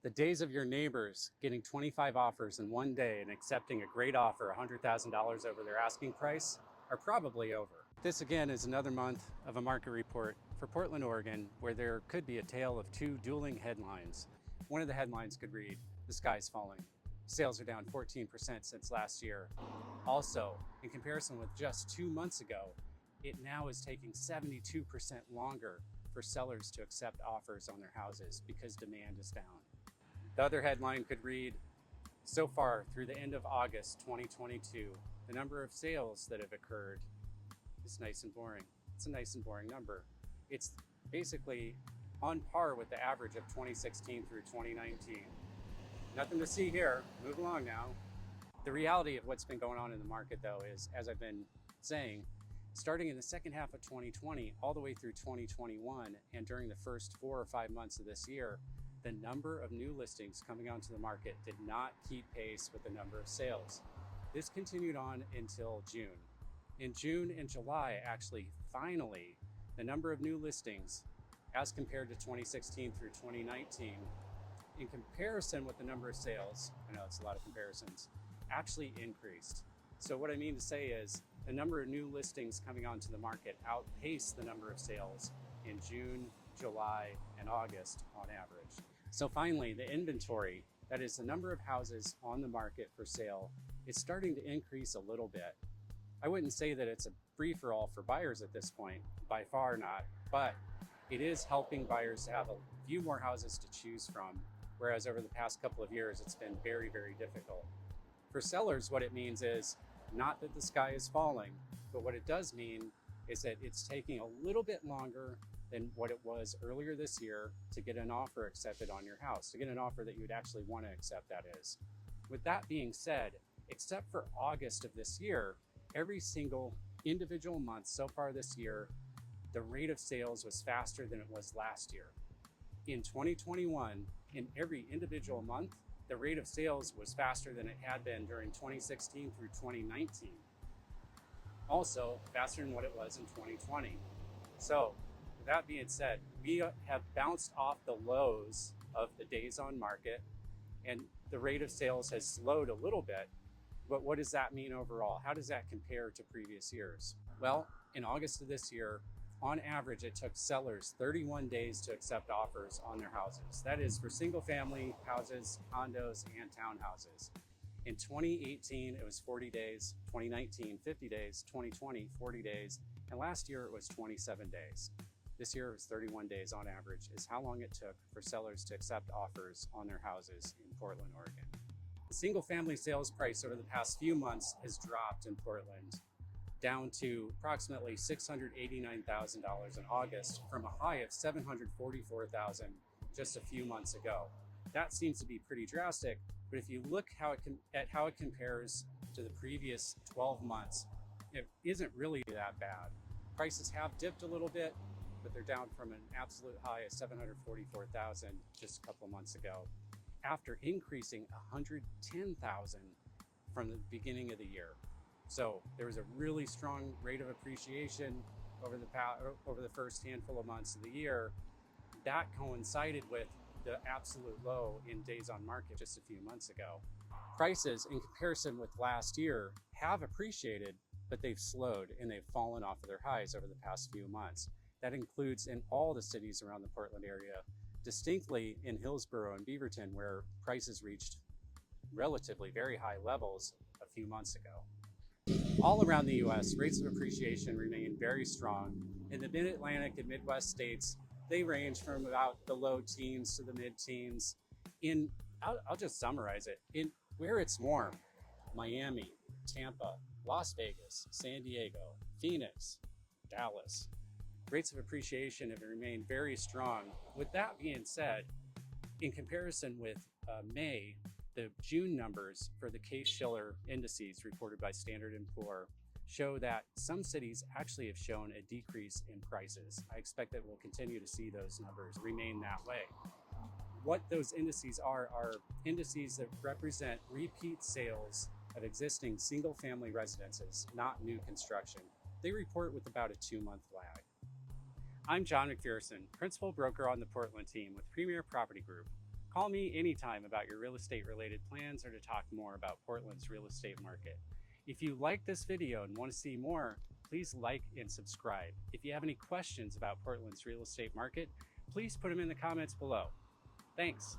The days of your neighbors getting 25 offers in one day and accepting a great offer, $100,000 over their asking price, are probably over. This again is another month of a market report for Portland, Oregon, where there could be a tale of two dueling headlines. One of the headlines could read, "The sky's falling. Sales are down 14% since last year." Also, in comparison with just 2 months ago, it now is taking 72% longer for sellers to accept offers on their houses because demand is down. The other headline could read, "So far through the end of August 2022, the number of sales that have occurred is nice and boring." It's a nice and boring number. It's basically on par with the average of 2016 through 2019. Nothing to see here. Move along now. The reality of what's been going on in the market, though, is, as I've been saying, starting in the second half of 2020 all the way through 2021 and during the first 4 or 5 months of this year, the number of new listings coming onto the market did not keep pace with the number of sales. This continued on until June. In June and July, actually, finally, the number of new listings as compared to 2016 through 2019, in comparison with the number of sales, I know it's a lot of comparisons, actually increased. So what I mean to say is the number of new listings coming onto the market outpaced the number of sales in June, July, and August on average. So finally, the inventory, that is the number of houses on the market for sale, is starting to increase a little bit. I wouldn't say that it's a free-for-all for buyers at this point, by far not, but it is helping buyers to have a few more houses to choose from, whereas over the past couple of years, it's been very, very difficult. For sellers, what it means is not that the sky is falling, but what it does mean is that it's taking a little bit longer than what it was earlier this year to get an offer accepted on your house, to get an offer that you would actually want to accept, that is. With that being said, except for August of this year, every single individual month so far this year, the rate of sales was faster than it was last year. In 2021, in every individual month, the rate of sales was faster than it had been during 2016 through 2019. Also, faster than what it was in 2020. So, with that being said, we have bounced off the lows of the days on market, and the rate of sales has slowed a little bit. But what does that mean overall? How does that compare to previous years? Well, in August of this year, on average, it took sellers 31 days to accept offers on their houses. That is for single family houses, condos, and townhouses. In 2018, it was 40 days, 2019, 50 days, 2020, 40 days, and last year it was 27 days. This year it was 31 days on average is how long it took for sellers to accept offers on their houses in Portland, Oregon. The single family sales price over the past few months has dropped in Portland down to approximately $689,000 in August from a high of $744,000 just a few months ago. That seems to be pretty drastic, but if you look at how it compares to the previous 12 months, it isn't really that bad. Prices have dipped a little bit, but they're down from an absolute high of $744,000 just a couple months ago, after increasing $110,000 from the beginning of the year. So there was a really strong rate of appreciation over the first handful of months of the year. That coincided with the absolute low in days on market just a few months ago. Prices in comparison with last year have appreciated, but they've slowed and they've fallen off of their highs over the past few months. That includes in all the cities around the Portland area, distinctly in Hillsborough and Beaverton, where prices reached relatively very high levels a few months ago. All around the US, rates of appreciation remain very strong. In the Mid-Atlantic and Midwest states, they range from about the low teens to the mid-teens. I'll just summarize it. In where it's warm, Miami, Tampa, Las Vegas, San Diego, Phoenix, Dallas, rates of appreciation have remained very strong. With that being said, in comparison with May, the June numbers for the Case-Shiller indices reported by Standard & Poor show that some cities actually have shown a decrease in prices. I expect that we'll continue to see those numbers remain that way. What those indices are indices that represent repeat sales of existing single-family residences, not new construction. They report with about a 2-month lag. I'm John McPherson, Principal Broker on the Portland team with Premier Property Group. Call me anytime about your real estate related plans or to talk more about Portland's real estate market. If you like this video and want to see more, please like and subscribe. If you have any questions about Portland's real estate market, please put them in the comments below. Thanks.